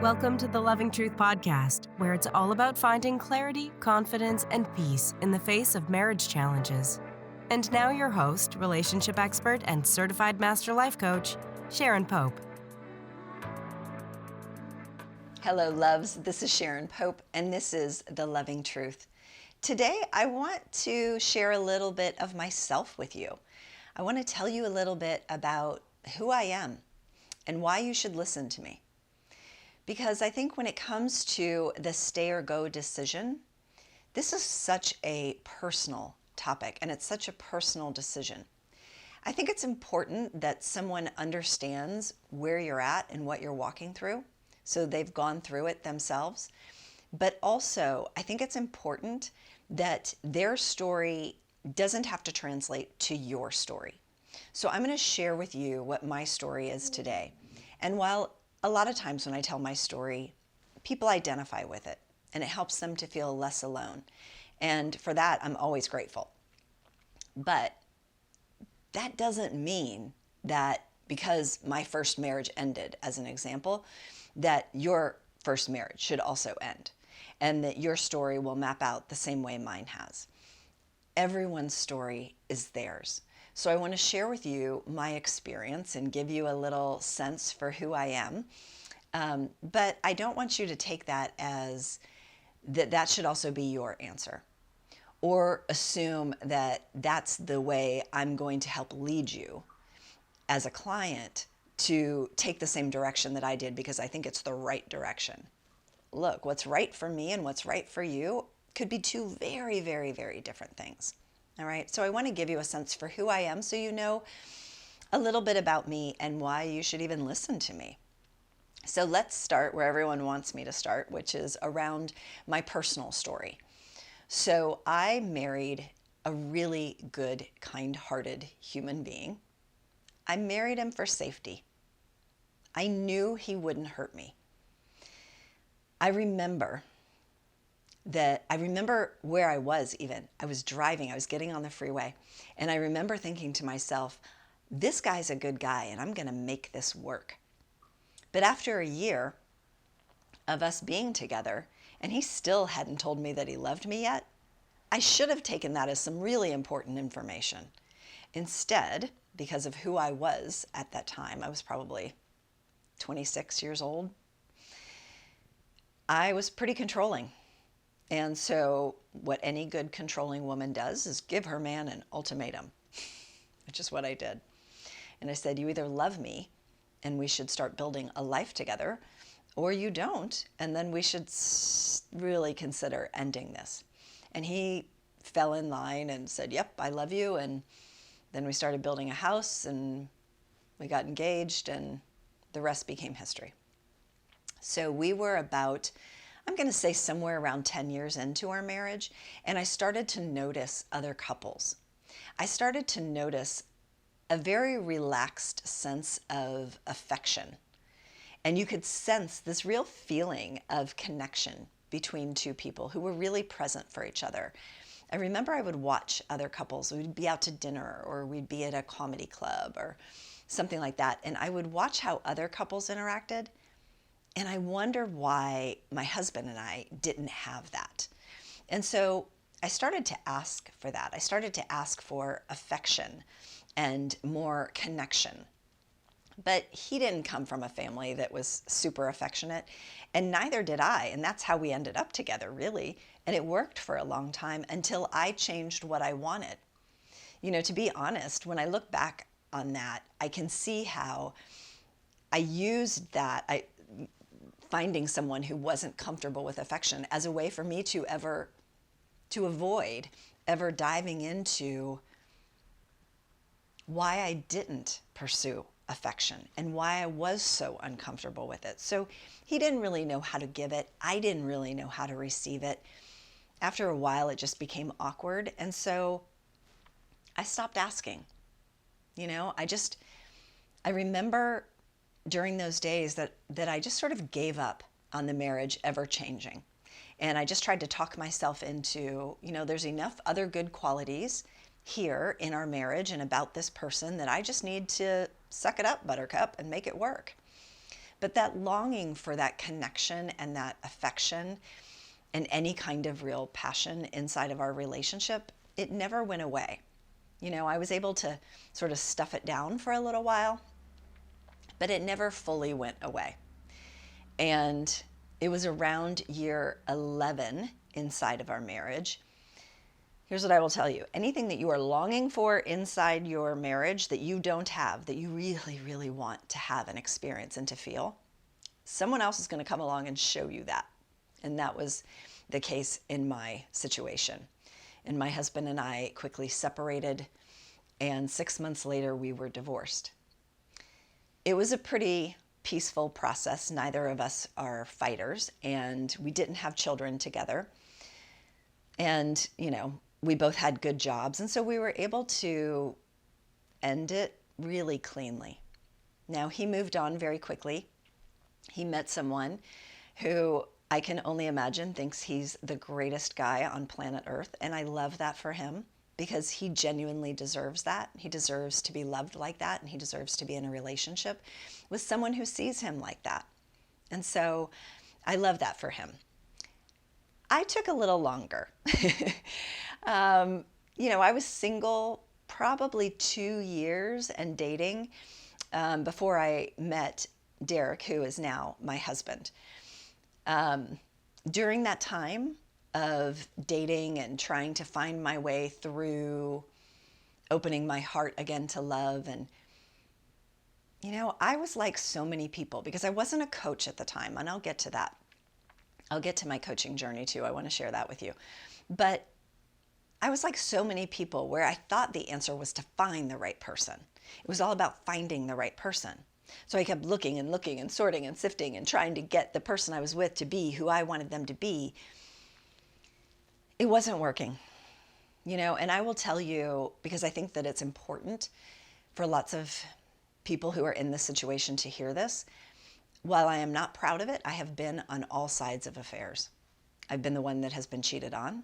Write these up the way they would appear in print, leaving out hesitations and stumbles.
Welcome to the Loving Truth Podcast, where it's all about finding clarity, confidence, and peace in the face of marriage challenges. And now your host, relationship expert, and certified master life coach, Sharon Pope. Hello, loves. This is Sharon Pope, and this is The Loving Truth. Today, I want to share a little bit of myself with you. I want to tell you a little bit about who I am and why you should listen to me. Because I think when it comes to the stay or go decision, this is such a personal topic and it's such a personal decision. I think it's important that someone understands where you're at and what you're walking through, so they've gone through it themselves. But also, I think it's important that their story doesn't have to translate to your story. So I'm going to share with you what my story is today. And while a lot of times when I tell my story, people identify with it and it helps them to feel less alone. And for that, I'm always grateful. But that doesn't mean that because my first marriage ended, as an example, that your first marriage should also end and that your story will map out the same way mine has. Everyone's story is theirs. So I want to share with you my experience and give you a little sense for who I am. But I don't want you to take that as that should also be your answer, or assume that that's the way I'm going to help lead you as a client to take the same direction that I did because I think it's the right direction. Look, what's right for me and what's right for you could be two very, very, very different things. All right, so I want to give you a sense for who I am so you know a little bit about me and why you should even listen to me. So let's start where everyone wants me to start, which is around my personal story. So I married a really good, kind-hearted human being. I married him for safety. I knew he wouldn't hurt me. I remember where I was even. I was driving, I was getting on the freeway, and I remember thinking to myself, this guy's a good guy and I'm gonna make this work. But after a year of us being together, and he still hadn't told me that he loved me yet, I should have taken that as some really important information. Instead, because of who I was at that time, I was probably 26 years old, I was pretty controlling. And so what any good controlling woman does is give her man an ultimatum, which is what I did. And I said, you either love me and we should start building a life together, or you don't, and then we should really consider ending this. And he fell in line and said, yep, I love you. And then we started building a house and we got engaged and the rest became history. So we were about, I'm going to say somewhere around 10 years into our marriage, and I started to notice other couples. I started to notice a very relaxed sense of affection. And you could sense this real feeling of connection between two people who were really present for each other. I remember I would watch other couples. We'd be out to dinner or we'd be at a comedy club or something like that. And I would watch how other couples interacted. And I wonder why my husband and I didn't have that. And so I started to ask for that. I started to ask for affection and more connection. But he didn't come from a family that was super affectionate, and neither did I. And that's how we ended up together, really. And it worked for a long time until I changed what I wanted. You know, to be honest, when I look back on that, I can see how I used that, finding someone who wasn't comfortable with affection, as a way for me to avoid ever diving into why I didn't pursue affection and why I was so uncomfortable with it. So he didn't really know how to give it. I didn't really know how to receive it. After a while, it just became awkward. And so I stopped asking. You know, I remember during those days that I just sort of gave up on the marriage ever changing. And I just tried to talk myself into, you know, there's enough other good qualities here in our marriage and about this person that I just need to suck it up, buttercup, and make it work. But that longing for that connection and that affection and any kind of real passion inside of our relationship, it never went away. I was able to sort of stuff it down for a little while, but it never fully went away. And it was around year 11 inside of our marriage. Here's what I will tell you. Anything that you are longing for inside your marriage that you don't have, that you really, really want to have and experience and to feel, someone else is going to come along and show you that. And that was the case in my situation. And my husband and I quickly separated, and 6 months later, we were divorced. It was a pretty peaceful process. Neither of us are fighters, and we didn't have children together. And, we both had good jobs, and so we were able to end it really cleanly. Now, he moved on very quickly. He met someone who I can only imagine thinks he's the greatest guy on planet Earth, and I love that for him because he genuinely deserves that. He deserves to be loved like that, and he deserves to be in a relationship with someone who sees him like that. And so I love that for him. I took a little longer. I was single probably 2 years and dating before I met Derek, who is now my husband. During that time of dating and trying to find my way through opening my heart again to love, and I was like so many people because I wasn't a coach at the time, and I'll get to that. I'll get to my coaching journey too. I want to share that with you. But I was like so many people where I thought the answer was to find the right person. It was all about finding the right person. So I kept looking and looking and sorting and sifting and trying to get the person I was with to be who I wanted them to be. It wasn't working, and I will tell you, because I think that it's important for lots of people who are in this situation to hear this. While I am not proud of it, I have been on all sides of affairs. I've been the one that has been cheated on.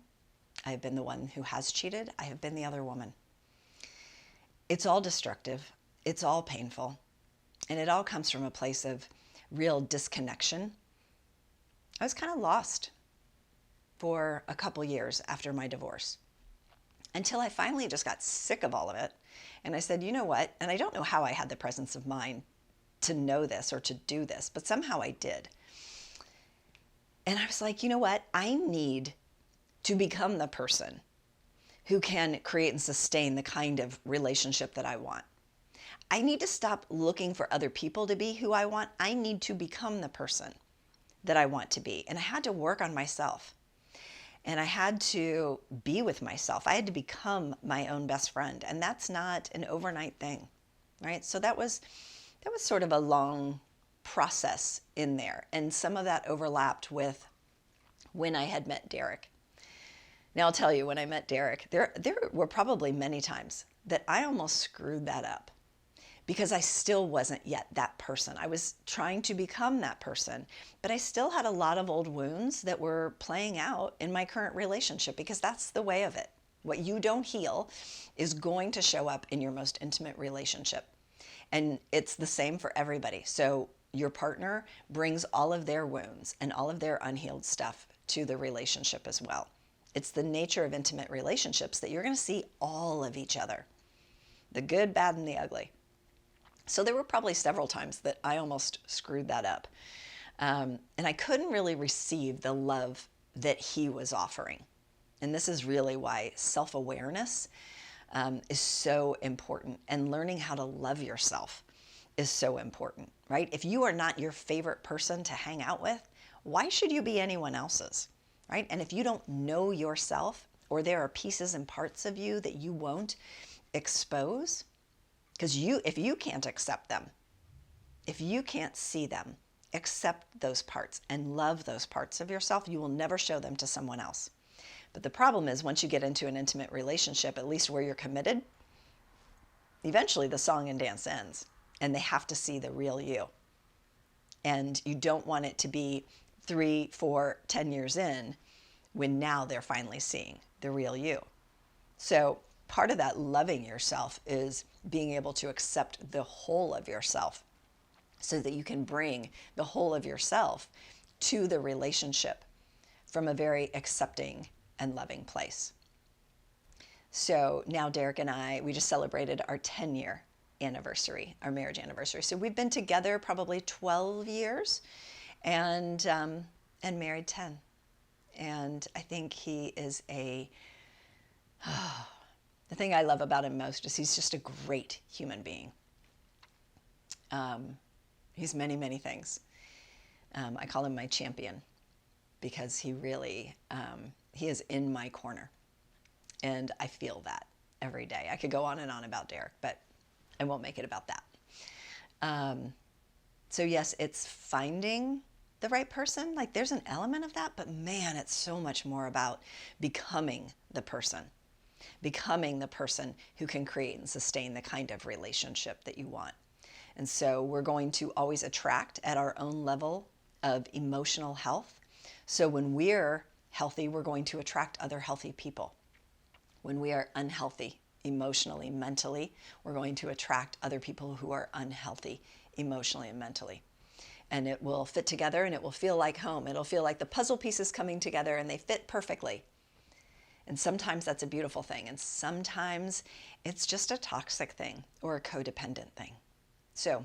I've been the one who has cheated. I have been the other woman. It's all destructive. It's all painful. And it all comes from a place of real disconnection. I was kind of lost for a couple years after my divorce until I finally just got sick of all of it. And I said, you know what? And I don't know how I had the presence of mind to know this or to do this, but somehow I did. And I was like, you know what? I need to become the person who can create and sustain the kind of relationship that I want. I need to stop looking for other people to be who I want. I need to become the person that I want to be. And I had to work on myself. And I had to be with myself. I had to become my own best friend. And that's not an overnight thing, right? So that was sort of a long process in there. And some of that overlapped with when I had met Derek. Now, I'll tell you, when I met Derek, there were probably many times that I almost screwed that up because I still wasn't yet that person. I was trying to become that person, but I still had a lot of old wounds that were playing out in my current relationship because that's the way of it. What you don't heal is going to show up in your most intimate relationship. And it's the same for everybody. So your partner brings all of their wounds and all of their unhealed stuff to the relationship as well. It's the nature of intimate relationships that you're going to see all of each other, the good, bad, and the ugly. So there were probably several times that I almost screwed that up. And I couldn't really receive the love that he was offering. And this is really why self-awareness is so important, and learning how to love yourself is so important, right? If you are not your favorite person to hang out with, why should you be anyone else's, right? And if you don't know yourself, or there are pieces and parts of you that you won't expose, because if you can't accept them, if you can't see them, accept those parts and love those parts of yourself, you will never show them to someone else. But the problem is, once you get into an intimate relationship, at least where you're committed, eventually the song and dance ends, and they have to see the real you. And you don't want it to be 3, 4, 10 years in when now they're finally seeing the real you. So part of that loving yourself is being able to accept the whole of yourself so that you can bring the whole of yourself to the relationship from a very accepting and loving place. So now Derek and I, we just celebrated our 10-year anniversary, our marriage anniversary. So we've been together probably 12 years and married 10. And I think he is the thing I love about him most is he's just a great human being. He's many, many things. I call him my champion because he really, he is in my corner. And I feel that every day. I could go on and on about Derek, but I won't make it about that. So yes, it's finding the right person. Like there's an element of that, but man, it's so much more about becoming the person who can create and sustain the kind of relationship that you want. And so we're going to always attract at our own level of emotional health. So when we're healthy, we're going to attract other healthy people. When we are unhealthy emotionally, mentally, we're going to attract other people who are unhealthy emotionally and mentally. And it will fit together and it will feel like home. It'll feel like the puzzle pieces coming together and they fit perfectly. And sometimes that's a beautiful thing. And sometimes it's just a toxic thing or a codependent thing. So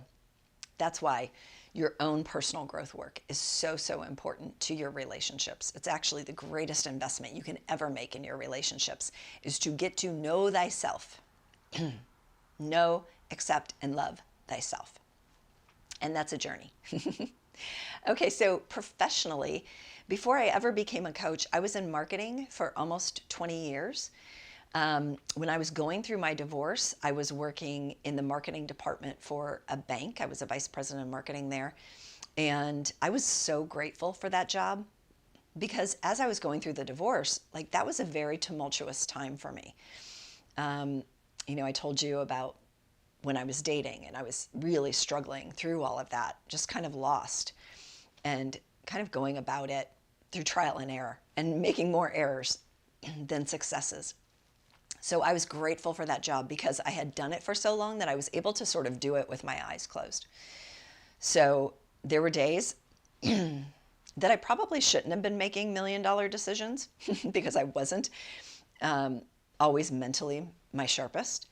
that's why your own personal growth work is so, so important to your relationships. It's actually the greatest investment you can ever make in your relationships is to get to know thyself. Know, accept, and love thyself. And that's a journey. Okay, so professionally, before I ever became a coach, I was in marketing for almost 20 years. When I was going through my divorce, I was working in the marketing department for a bank. I was a vice president of marketing there. And I was so grateful for that job because as I was going through the divorce, like that was a very tumultuous time for me. I told you about when I was dating and I was really struggling through all of that, just kind of lost and kind of going about it through trial and error and making more errors than successes. So I was grateful for that job because I had done it for so long that I was able to sort of do it with my eyes closed. So there were days that I probably shouldn't have been making $1 million decisions because I wasn't always mentally my sharpest.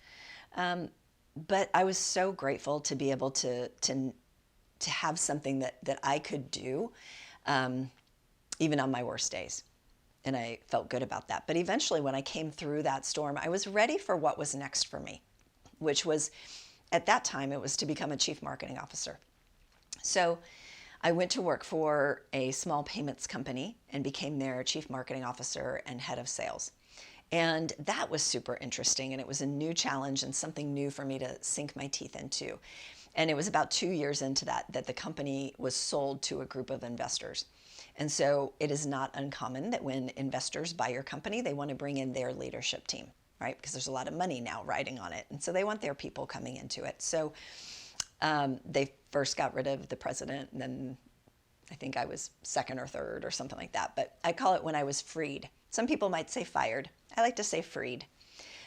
But I was so grateful to be able to have something that I could do even on my worst days. And I felt good about that. But eventually when I came through that storm, I was ready for what was next for me, which was, at that time, it was to become a chief marketing officer. So I went to work for a small payments company and became their chief marketing officer and head of sales. And that was super interesting. And it was a new challenge and something new for me to sink my teeth into. And it was about 2 years into that the company was sold to a group of investors. And so it is not uncommon that when investors buy your company, they want to bring in their leadership team, right? Because there's a lot of money now riding on it. And so they want their people coming into it. So they first got rid of the president, and then I think I was second or third or something like that. But I call it when I was freed. Some people might say fired. I like to say freed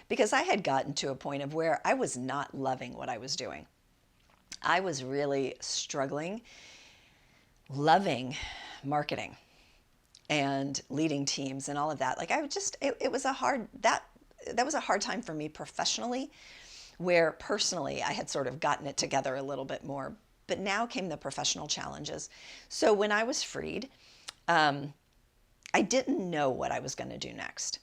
because I had gotten to a point of where I was not loving what I was doing. I was really struggling, loving marketing and leading teams and all of that. Like I would just, it was a hard, that was a hard time for me professionally, where personally I had sort of gotten it together a little bit more, but now came the professional challenges. So when I was freed, I didn't know what I was going to do next.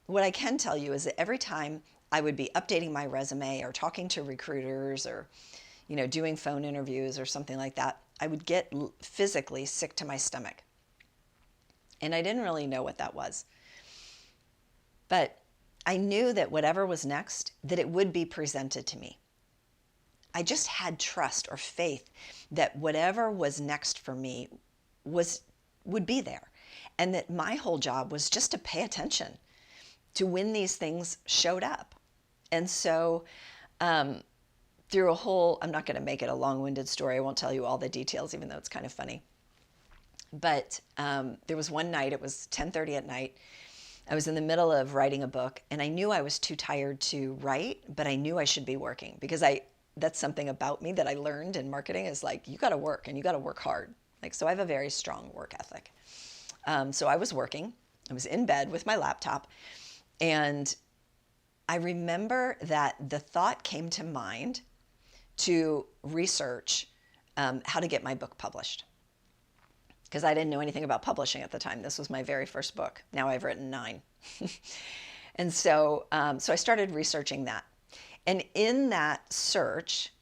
What I can tell you is that every time I would be updating my resume or talking to recruiters or, doing phone interviews or something like that, I would get physically sick to my stomach. And I didn't really know what that was. But I knew that whatever was next, that it would be presented to me. I just had trust or faith that whatever was next for me would be there. And that my whole job was just to pay attention to when these things showed up. And so through a whole, I'm not going to make it a long-winded story. I won't tell you all the details, even though it's kind of funny. But there was one night, it was 10:30 at night. I was in the middle of writing a book, and I knew I was too tired to write, but I knew I should be working because I that's something about me that I learned in marketing is like, you got to work and you got to work hard. Like, so I have a very strong work ethic. So I was working, I was in bed with my laptop, and I remember that the thought came to mind to research how to get my book published, because I didn't know anything about publishing at the time. This was my very first book. Now I've written 9. And so I started researching that. And in that search,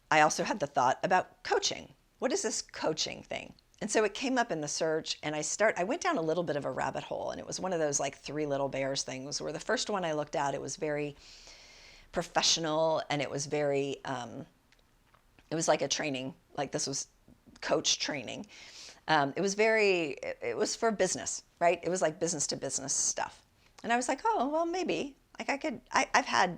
I also had the thought about coaching. What is this coaching thing? And so it came up in the search, and I went down a little bit of a rabbit hole, and it was one of those like 3 Little Bears things, where the first one I looked at, it was very professional, and it was very, it was like a training, like this was coach training. It was for business, right? It was like business to business stuff. And I was like, oh, well, maybe like I've had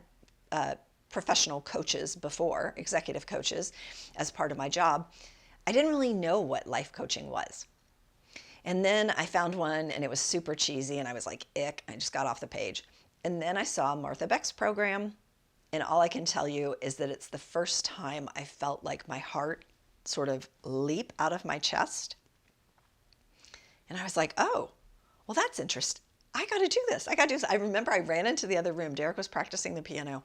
professional coaches before, executive coaches, as part of my job. I didn't really know what life coaching was. And then I found one, and it was super cheesy, and I was like, ick. I just got off the page. And then I saw Martha Beck's program, and all I can tell you is that it's the first time I felt like my heart sort of leap out of my chest. And I was like, oh, well, that's interesting. I got to do this. I remember I ran into the other room. Derek was practicing the piano.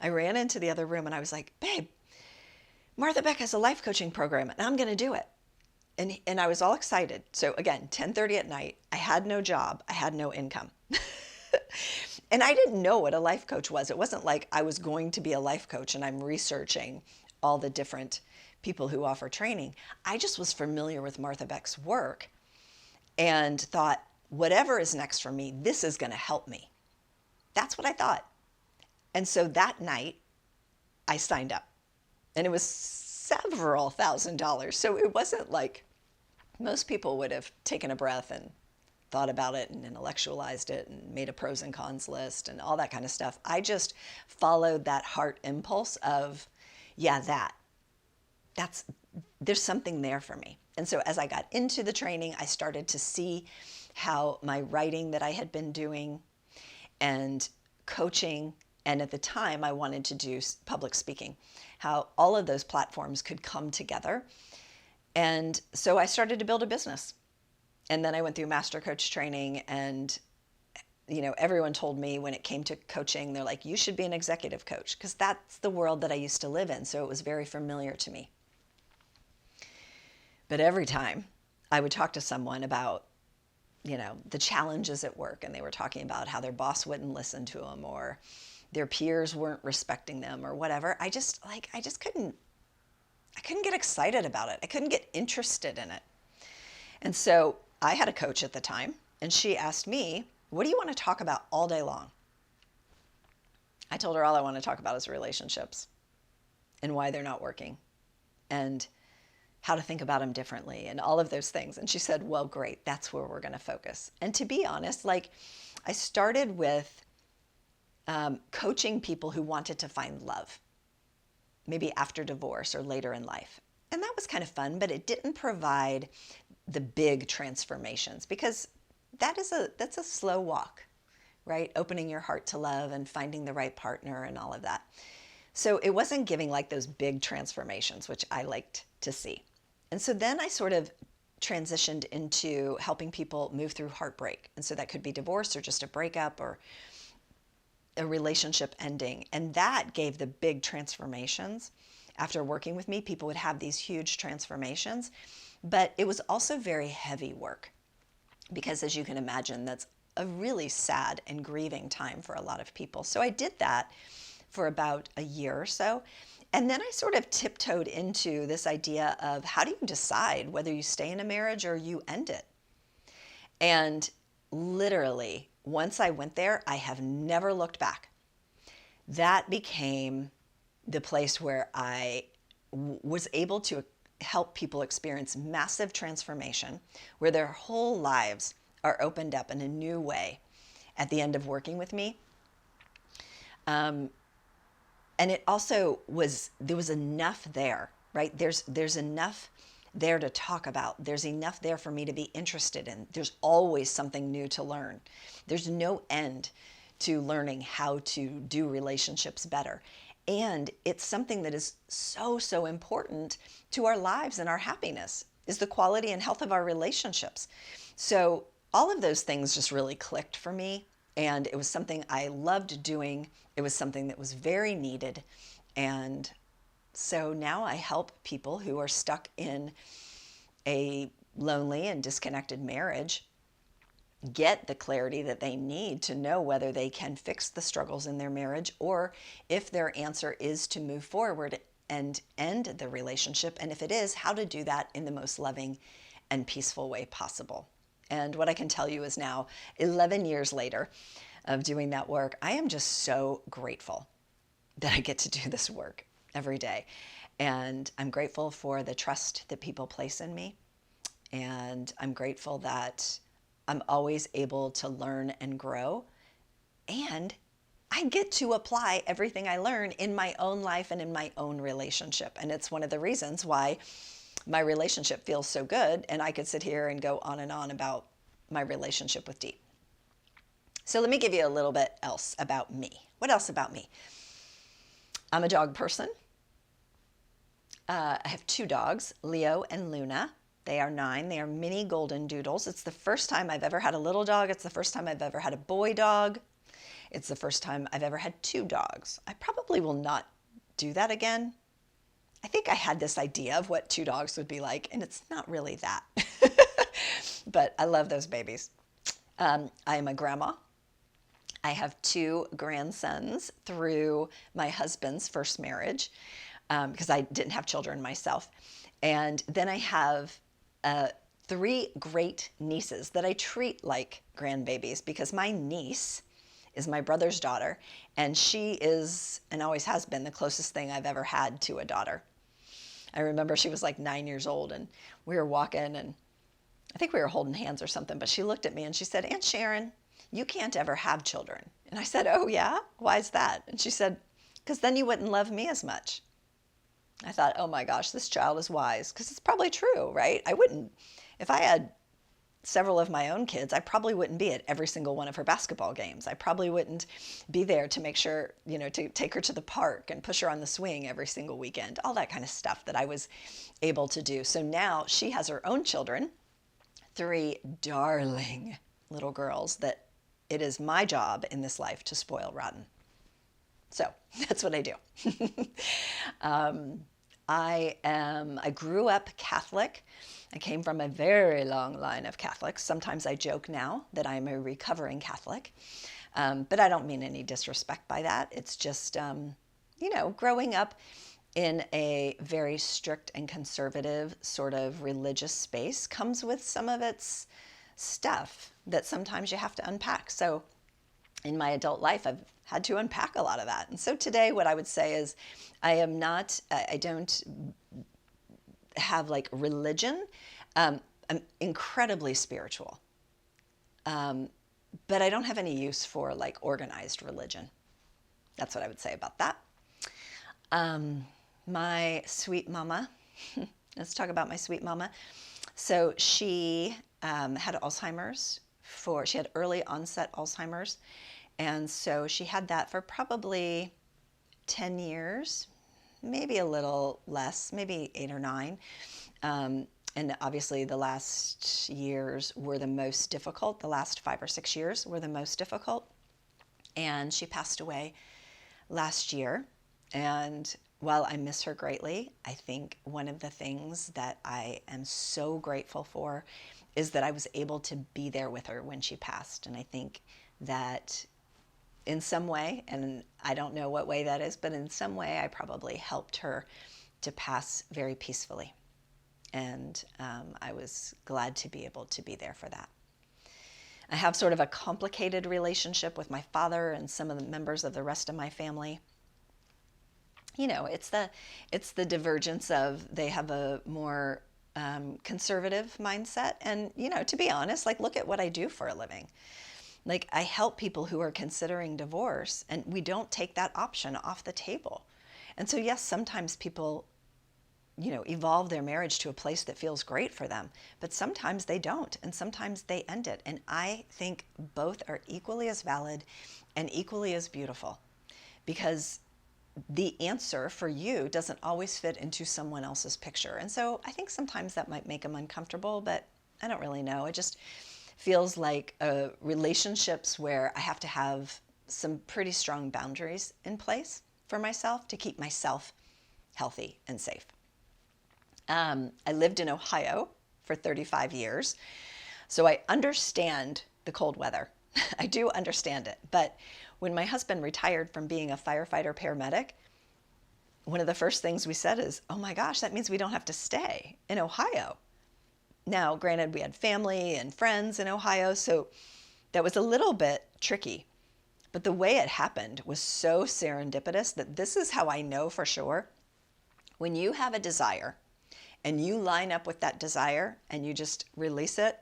I ran into the other room, and I was like, babe, Martha Beck has a life coaching program, and I'm going to do it. And I was all excited. So again, 10:30 at night, I had no job. I had no income. And I didn't know what a life coach was. It wasn't like I was going to be a life coach and I'm researching all the different people who offer training. I just was familiar with Martha Beck's work and thought, whatever is next for me, this is going to help me. That's what I thought. And so that night, I signed up. And it was several $1,000s. So it wasn't like most people would have taken a breath and thought about it and intellectualized it and made a pros and cons list and all that kind of stuff. I just followed that heart impulse of, yeah, there's something there for me. And so as I got into the training, I started to see how my writing that I had been doing and coaching, and at the time I wanted to do public speaking, how all of those platforms could come together. And so I started to build a business. And then I went through master coach training, and everyone told me when it came to coaching, they're like, you should be an executive coach, because that's the world that I used to live in. So it was very familiar to me. But every time I would talk to someone about, the challenges at work, and they were talking about how their boss wouldn't listen to them, or their peers weren't respecting them, or whatever, I couldn't get excited about it. I couldn't get interested in it. And so I had a coach at the time, and she asked me, what do you want to talk about all day long? I told her all I want to talk about is relationships and why they're not working and how to think about them differently and all of those things. And she said, well, great, that's where we're going to focus. And to be honest, I started with coaching people who wanted to find love, maybe after divorce or later in life. And that was kind of fun, but it didn't provide the big transformations, because that's a slow walk, right? Opening your heart to love and finding the right partner and all of that. So it wasn't giving like those big transformations, which I liked to see. And so then I sort of transitioned into helping people move through heartbreak. And so that could be divorce or just a breakup or a relationship ending. And that gave the big transformations. After working with me, people would have these huge transformations, but it was also very heavy work, because as you can imagine, that's a really sad and grieving time for a lot of people. So I did that for about a year or so. And then I sort of tiptoed into this idea of, how do you decide whether you stay in a marriage or you end it? And literally, once I went there, I have never looked back. That became the place where I was able to help people experience massive transformation, where their whole lives are opened up in a new way at the end of working with me. And it also there was enough there, right? There's enough there to talk about. There's enough there for me to be interested in. There's always something new to learn. There's no end to learning how to do relationships better. And it's something that is so, so important to our lives and our happiness, is the quality and health of our relationships. So all of those things just really clicked for me. And it was something I loved doing. It was something that was very needed. And so now I help people who are stuck in a lonely and disconnected marriage get the clarity that they need to know whether they can fix the struggles in their marriage, or if their answer is to move forward and end the relationship. And if it is, how to do that in the most loving and peaceful way possible. And what I can tell you is now, 11 years later of doing that work, I am just so grateful that I get to do this work every day. And I'm grateful for the trust that people place in me. And I'm grateful that I'm always able to learn and grow. And I get to apply everything I learn in my own life and in my own relationship. And it's one of the reasons why my relationship feels so good. And I could sit here and go on and on about my relationship with Dee. So let me give you a little bit else about me. What else about me? I'm a dog person. I have 2 dogs, Leo and Luna. They are 9. They are mini golden doodles. It's the first time I've ever had a little dog. It's the first time I've ever had a boy dog. It's the first time I've ever had 2 dogs. I probably will not do that again. I think I had this idea of what 2 dogs would be like, and it's not really that. But I love those babies. I am a grandma. I have 2 grandsons through my husband's first marriage, because I didn't have children myself. And then I have 3 great nieces that I treat like grandbabies, because my niece is my brother's daughter, and she is, and always has been, the closest thing I've ever had to a daughter. I remember she was like 9 years old, and we were walking, and I think we were holding hands or something, but she looked at me and she said, "Aunt Sharon, you can't ever have children." And I said, "Oh yeah? Why is that?" And she said, "Because then you wouldn't love me as much." I thought, oh my gosh, this child is wise, because it's probably true, right? I wouldn't, if I had several of my own kids, I probably wouldn't be at every single one of her basketball games. I probably wouldn't be there to make sure, to take her to the park and push her on the swing every single weekend, all that kind of stuff that I was able to do. So now she has her own children, 3 darling little girls that it is my job in this life to spoil rotten. So that's what I do. I grew up Catholic. I came from a very long line of Catholics. Sometimes I joke now that I'm a recovering Catholic, but I don't mean any disrespect by that. It's just, growing up in a very strict and conservative sort of religious space comes with some of its stuff that sometimes you have to unpack. So in my adult life, I've had to unpack a lot of that. And so today, what I would say is I don't have like religion. I'm incredibly spiritual. But I don't have any use for like organized religion. That's what I would say about that. My sweet mama, let's talk about my sweet mama. So she had Alzheimer's she had early onset Alzheimer's. And so she had that for probably 10 years, maybe a little less, maybe 8 or 9. And obviously the last years were the most difficult. The last 5 or 6 years were the most difficult. And she passed away last year. And while I miss her greatly, I think one of the things that I am so grateful for is that I was able to be there with her when she passed. And I think that in some way, and I don't know what way that is, but in some way I probably helped her to pass very peacefully. And I was glad to be able to be there for that. I have sort of a complicated relationship with my father and some of the members of the rest of my family. It's the divergence of they have a more conservative mindset. And, to be honest, like, look at what I do for a living. Like, I help people who are considering divorce, and we don't take that option off the table. And so, yes, sometimes people, evolve their marriage to a place that feels great for them, but sometimes they don't, and sometimes they end it. And I think both are equally as valid and equally as beautiful, because the answer for you doesn't always fit into someone else's picture. And so I think sometimes that might make them uncomfortable, but I don't really know. It just feels like relationships where I have to have some pretty strong boundaries in place for myself to keep myself healthy and safe. I lived in Ohio for 35 years, so I understand the cold weather. I do understand it. But when my husband retired from being a firefighter paramedic, one of the first things we said is, oh my gosh, that means we don't have to stay in Ohio. Now, granted, we had family and friends in Ohio, so that was a little bit tricky. But the way it happened was so serendipitous that this is how I know for sure. When you have a desire and you line up with that desire and you just release it,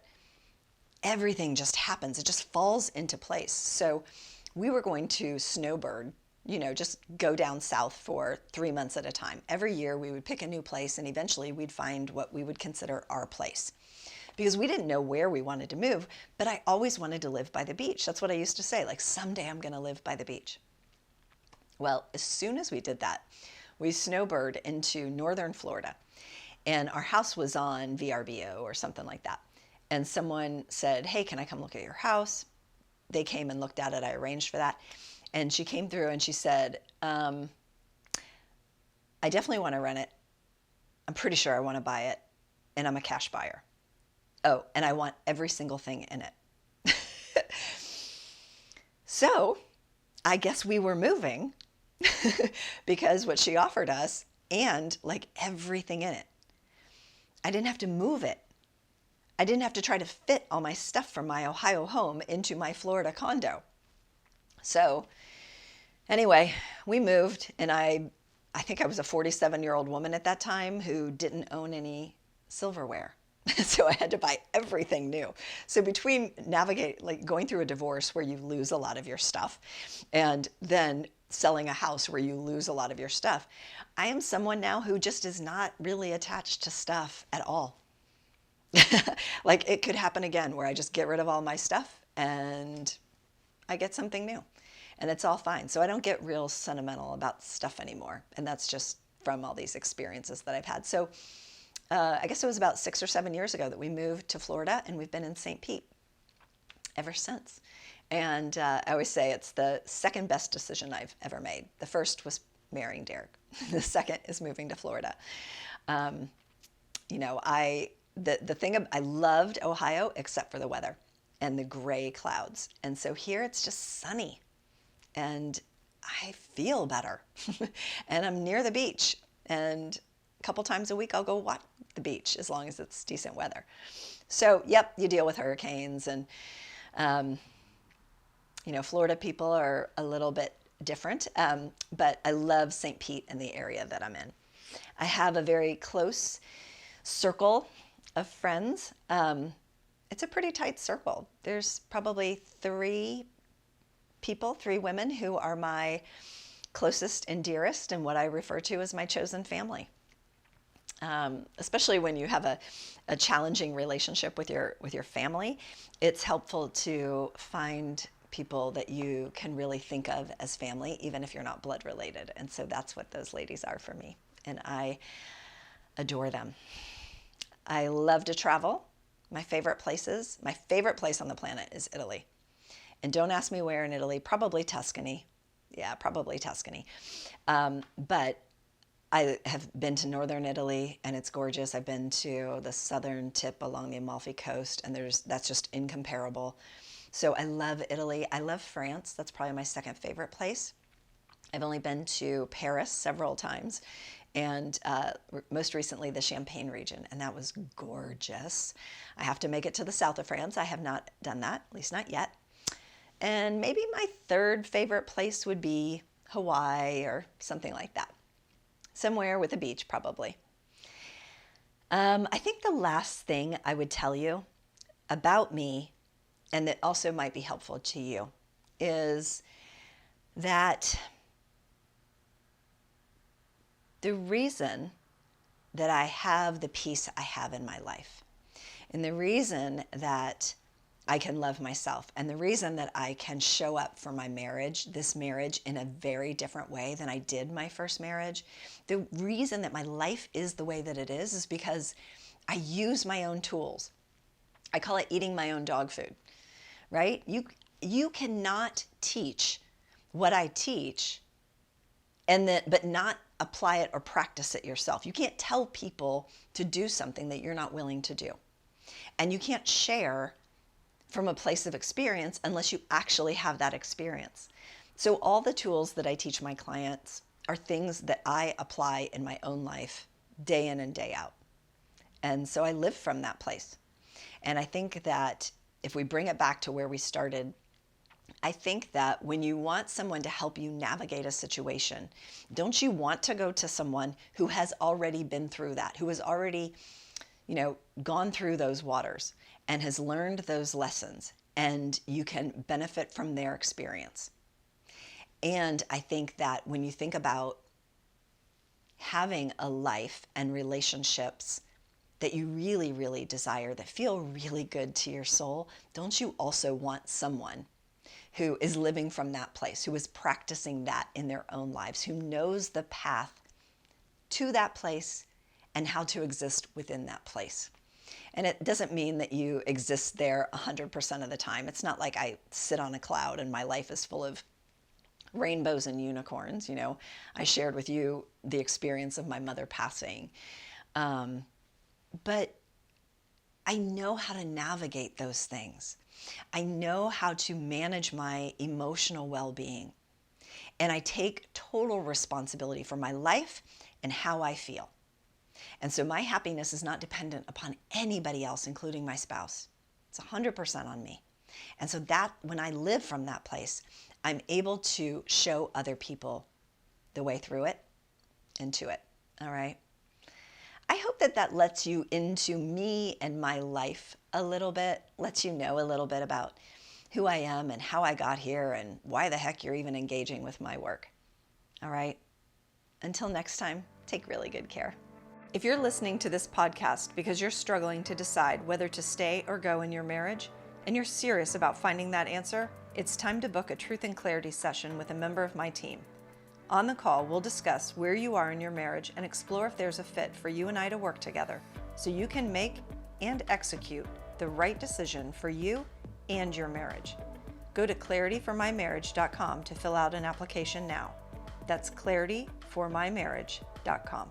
everything just happens. It just falls into place. So we were going to snowbird, just go down south for 3 months at a time. Every year we would pick a new place and eventually we'd find what we would consider our place. Because we didn't know where we wanted to move, but I always wanted to live by the beach. That's what I used to say, like someday I'm going to live by the beach. Well, as soon as we did that, we snowbird into northern Florida. And our house was on VRBO or something like that. And someone said, hey, can I come look at your house? They came and looked at it. I arranged for that. And she came through and she said, I definitely want to rent it. I'm pretty sure I want to buy it. And I'm a cash buyer. Oh, and I want every single thing in it. So I guess we were moving because what she offered us and like everything in it. I didn't have to move it. I didn't have to try to fit all my stuff from my Ohio home into my Florida condo. So anyway, we moved, and I think I was a 47-year-old woman at that time who didn't own any silverware. So I had to buy everything new. So between going through a divorce where you lose a lot of your stuff and then selling a house where you lose a lot of your stuff, I am someone now who just is not really attached to stuff at all. Like it could happen again where I just get rid of all my stuff and I get something new and it's all fine. So I don't get real sentimental about stuff anymore. And that's just from all these experiences that I've had. So I guess it was about 6 or 7 years ago that we moved to Florida, and we've been in St. Pete ever since. And I always say it's the second best decision I've ever made. The first was marrying Derek. The second is moving to Florida. The thing I loved Ohio except for the weather and the gray clouds. And so here it's just sunny, and I feel better. And I'm near the beach, and a couple times a week I'll go walk the beach as long as it's decent weather. So, yep, you deal with hurricanes, and Florida people are a little bit different, but I love St. Pete and the area that I'm in. I have a very close circle of friends. It's a pretty tight circle. There's probably 3 women who are my closest and dearest, and what I refer to as my chosen family. Especially when you have a challenging relationship with your family, it's helpful to find people that you can really think of as family, even if you're not blood related. And so that's what those ladies are for me. And I adore them. I love to travel. My favorite place on the planet is Italy. And don't ask me where in Italy, probably Tuscany. Yeah, probably Tuscany. But I have been to northern Italy, and it's gorgeous. I've been to the southern tip along the Amalfi Coast, and that's just incomparable. So I love Italy. I love France. That's probably my second favorite place. I've only been to Paris several times, and most recently the Champagne region, and that was gorgeous. I have to make it to the south of France. I have not done that, at least not yet. And maybe my third favorite place would be Hawaii or something like that. Somewhere with a beach, probably. I think the last thing I would tell you about me, and that also might be helpful to you, is that the reason that I have the peace I have in my life, and the reason that I can love myself. And the reason that I can show up for my marriage, this marriage, in a very different way than I did my first marriage, the reason that my life is the way that it is because I use my own tools. I call it eating my own dog food, right? You cannot teach what I teach but not apply it or practice it yourself. You can't tell people to do something that you're not willing to do. And you can't share from a place of experience unless you actually have that experience. So all the tools that I teach my clients are things that I apply in my own life day in and day out. And so I live from that place. And I think that if we bring it back to where we started, I think that when you want someone to help you navigate a situation, don't you want to go to someone who has already been through that, who has already, gone through those waters and has learned those lessons, and you can benefit from their experience. And I think that when you think about having a life and relationships that you really, really desire, that feel really good to your soul, don't you also want someone who is living from that place, who is practicing that in their own lives, who knows the path to that place and how to exist within that place? And it doesn't mean that you exist there 100% of the time. It's not like I sit on a cloud and my life is full of rainbows and unicorns. I shared with you the experience of my mother passing. But I know how to navigate those things. I know how to manage my emotional well-being. And I take total responsibility for my life and how I feel. And so my happiness is not dependent upon anybody else, including my spouse. It's 100% on me. And so that when I live from that place, I'm able to show other people the way through it and to it. All right. I hope that lets you into me and my life a little bit, lets you know a little bit about who I am and how I got here and why the heck you're even engaging with my work. All right. Until next time, take really good care. If you're listening to this podcast because you're struggling to decide whether to stay or go in your marriage, and you're serious about finding that answer, it's time to book a Truth and Clarity session with a member of my team. On the call, we'll discuss where you are in your marriage and explore if there's a fit for you and I to work together so you can make and execute the right decision for you and your marriage. Go to clarityformymarriage.com to fill out an application now. That's clarityformymarriage.com.